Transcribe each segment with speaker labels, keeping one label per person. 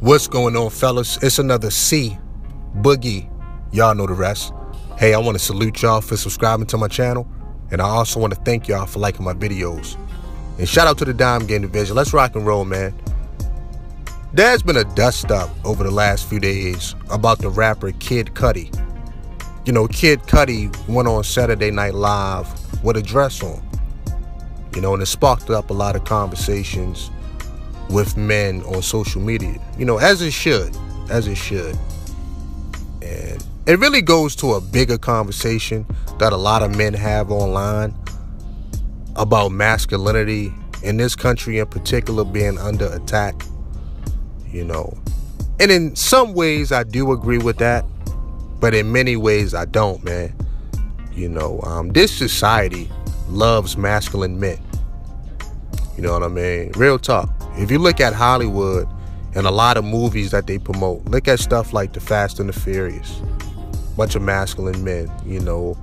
Speaker 1: What's going on, fellas? It's another C Boogie. Y'all know the rest. Hey, I want to salute y'all for subscribing to my channel, and I also want to thank y'all for liking my videos. And shout out to the Dime Game Division. Let's rock and roll, man. There's been a dust up over the last few days about the rapper Kid Cudi. You know, Kid Cudi went on Saturday Night Live with a dress on. You know, and it sparked up a lot of conversations with men on social media, you know, as it should. And it really goes to a bigger conversation that a lot of men have online about masculinity in this country in particular being under attack, you know. And in some ways I do agree with that, but in many ways I don't, man. You know, this society loves masculine men. You know what I mean? Real talk. If you look at Hollywood and a lot of movies that they promote, look at stuff like The Fast and the Furious. Bunch of masculine men, you know.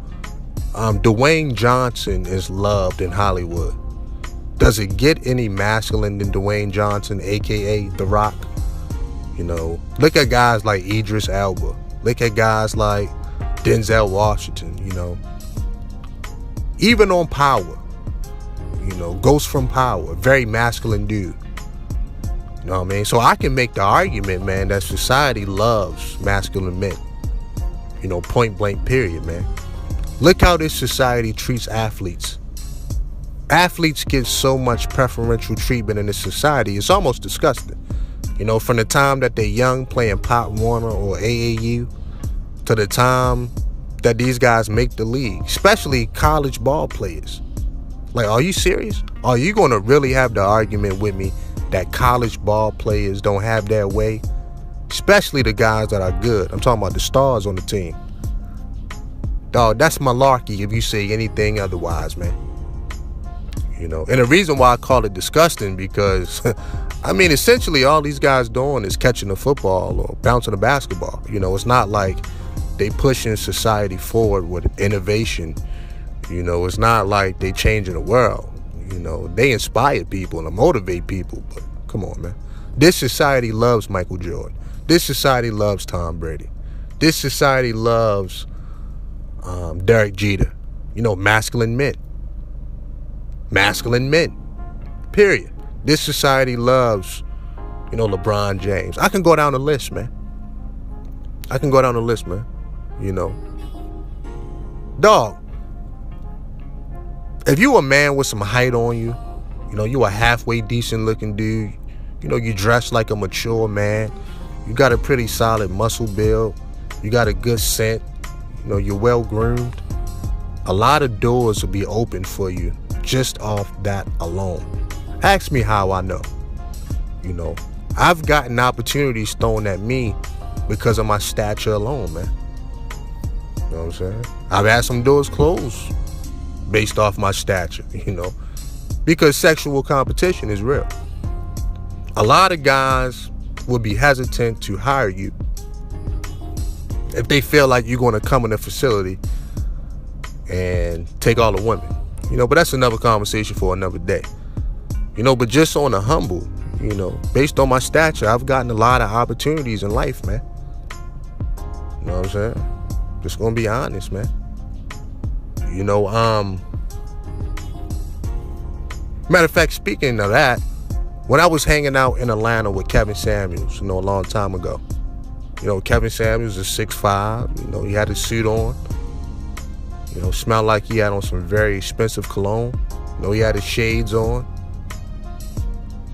Speaker 1: Dwayne Johnson is loved in Hollywood. Does it get any masculine than Dwayne Johnson, aka The Rock? You know, look at guys like Idris Elba. Look at guys like Denzel Washington, you know. Even on Power, you know, Ghost from Power, very masculine dude. You know what I mean? So I can make the argument, man, that society loves masculine men. You know, point blank period, man. Look how this society treats athletes. Athletes get so much preferential treatment in this society. It's almost disgusting. You know, from the time that they're young playing Pop Warner or AAU to the time that these guys make the league, especially college ball players. Like, are you serious? Are you going to really have the argument with me that college ball players don't have their way? Especially the guys that are good. I'm talking about the stars on the team. Dog, that's malarkey if you say anything otherwise, man. You know, and the reason why I call it disgusting because, I mean, essentially all these guys doing is catching a football or bouncing a basketball. You know, it's not like they pushing society forward with innovation. You know, it's not like they changing the world. You know, they inspire people and motivate people, but come on, man. This society loves Michael Jordan. This society loves Tom Brady. This society loves Derek Jeter. You know, masculine men. Masculine men. Period. This society loves, you know, LeBron James. I can go down the list, man. You know. Dog. If you a man with some height on you, you know, you a halfway decent looking dude, you know, you dress like a mature man, you got a pretty solid muscle build, you got a good scent, you know, you're well groomed, a lot of doors will be open for you just off that alone. Ask me how I know. You know, I've gotten opportunities thrown at me because of my stature alone, man. You know what I'm saying? I've had some doors closed based off my stature, you know, because sexual competition is real. A lot of guys would be hesitant to hire you if they feel like you're going to come in a facility and take all the women, you know, but that's another conversation for another day, you know. But just on a humble, you know, based on my stature, I've gotten a lot of opportunities in life, man. You know what I'm saying? Just gonna be honest, man. You know, matter of fact, speaking of that, when I was hanging out in Atlanta with Kevin Samuels, you know, a long time ago, you know, Kevin Samuels is 6'5", you know, he had his suit on, you know, smelled like he had on some very expensive cologne, you know, he had his shades on,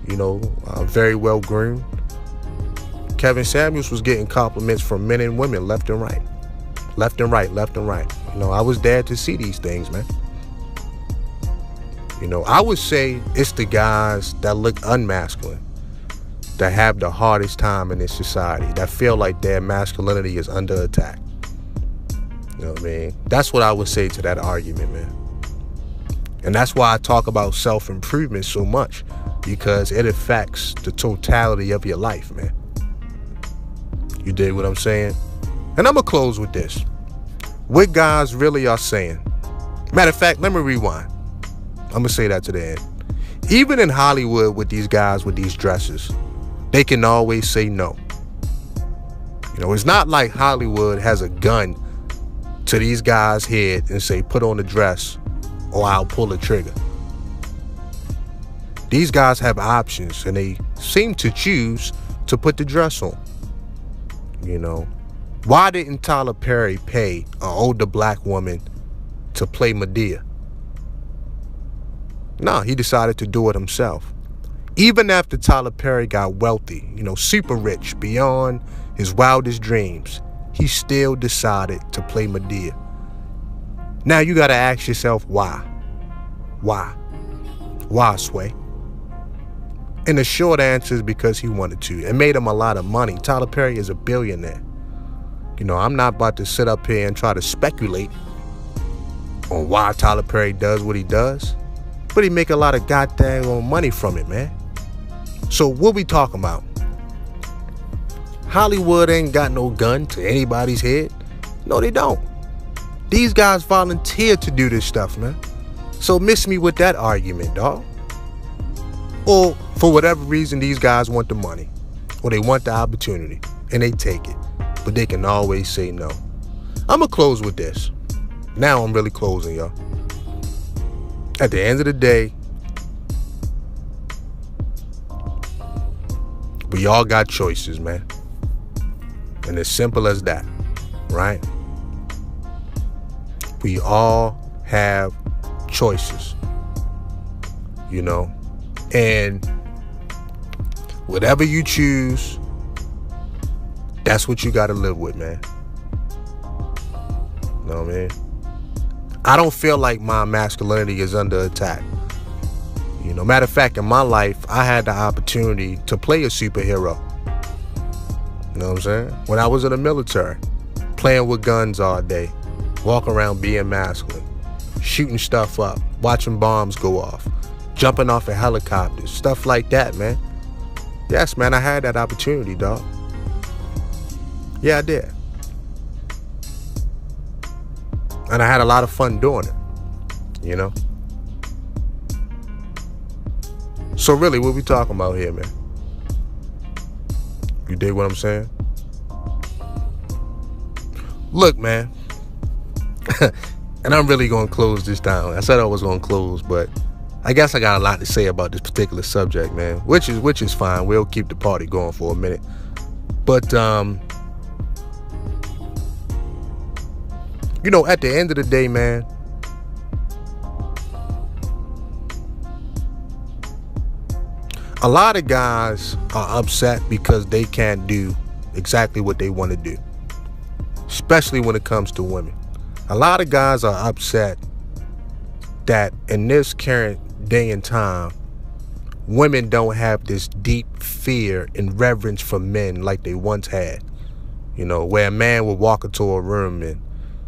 Speaker 1: you know, very well groomed. Kevin Samuels was getting compliments from men and women left and right. You know, I was there to see these things, man. You know, I would say it's the guys that look unmasculine that have the hardest time in this society, that feel like their masculinity is under attack. You know what I mean? That's what I would say to that argument, man. And that's why I talk about self-improvement so much, because it affects the totality of your life, man. You dig what I'm saying? And I'm going to close with this. What guys really are saying. Matter of fact, let me rewind. I'm going to say that to the end. Even in Hollywood with these guys with these dresses, they can always say no. You know, it's not like Hollywood has a gun to these guys' head and say, put on the dress or I'll pull the trigger. These guys have options and they seem to choose to put the dress on. You know, why didn't Tyler Perry pay an older black woman to play Medea? No, he decided to do it himself. Even after Tyler Perry got wealthy, you know, super rich, beyond his wildest dreams, he still decided to play Medea. Now you gotta ask yourself, why? Why? Why, Sway? And the short answer is because he wanted to. It made him a lot of money. Tyler Perry is a billionaire. You know, I'm not about to sit up here and try to speculate on why Tyler Perry does what he does, but he make a lot of goddamn money from it, man. So what we talking about? Hollywood ain't got no gun to anybody's head. No, they don't. These guys volunteer to do this stuff, man. So miss me with that argument, dog. Or for whatever reason, these guys want the money or they want the opportunity and they take it, but they can always say no. I'm gonna close with this. Now I'm really closing, y'all. At the end of the day, we all got choices, man. And as simple as that, right? We all have choices, you know? And whatever you choose, that's what you got to live with, man. You know what I mean? I don't feel like my masculinity is under attack. You know, matter of fact, in my life, I had the opportunity to play a superhero. You know what I'm saying? When I was in the military, playing with guns all day, walking around being masculine, shooting stuff up, watching bombs go off, jumping off of helicopters, stuff like that, man. Yes, man, I had that opportunity, dog. Yeah, I did. And I had a lot of fun doing it, you know? So really, what we talking about here, man? You dig what I'm saying? Look, man. And I'm really going to close this down. I said I was going to close, but I guess I got a lot to say about this particular subject, man. Which is fine. We'll keep the party going for a minute. But, you know, at the end of the day, man, a lot of guys are upset because they can't do exactly what they want to do, especially when it comes to women. A lot of guys are upset that in this current day and time, women don't have this deep fear and reverence for men like they once had. You know, where a man would walk into a room and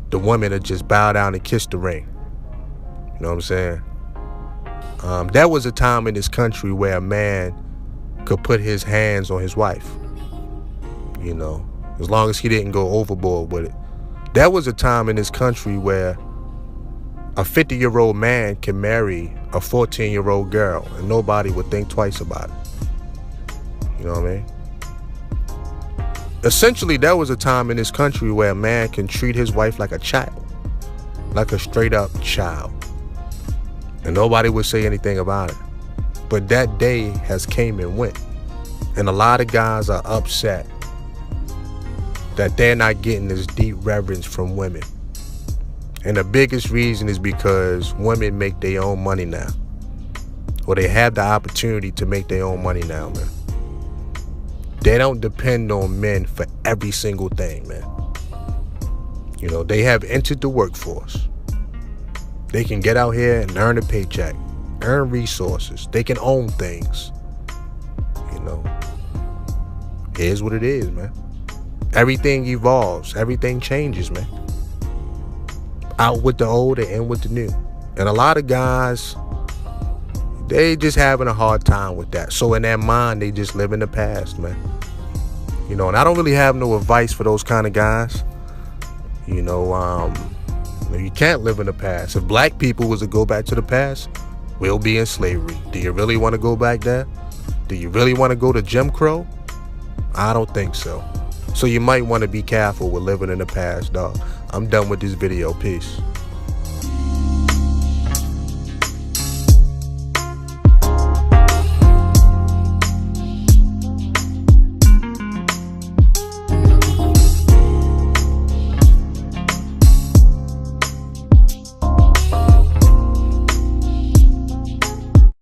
Speaker 1: the woman would just bow down and kiss the ring. You know what I'm saying? There was a time in this country where a man could put his hands on his wife, you know, as long as he didn't go overboard with it. There was a time in this country where a 50-year-old man can marry a 14-year-old girl and nobody would think twice about it. You know what I mean? Essentially, there was a time in this country where a man can treat his wife like a child, like a straight-up child, and nobody would say anything about it. But that day has came and went, and a lot of guys are upset that they're not getting this deep reverence from women. And the biggest reason is because women make their own money now, or they have the opportunity to make their own money now, man. They don't depend on men for every single thing, man. You know, they have entered the workforce. They can get out here and earn a paycheck, earn resources. They can own things. You know, here's what it is, man. Everything evolves. Everything changes, man. Out with the old and in with the new. And a lot of guys, they just having a hard time with that. So in their mind, they just live in the past, man. You know, and I don't really have no advice for those kind of guys. You know, you can't live in the past. If black people was to go back to the past, we'll be in slavery. Do you really want to go back there? Do you really want to go to Jim Crow? I don't think so. So you might want to be careful with living in the past, dog. I'm done with this video. Peace.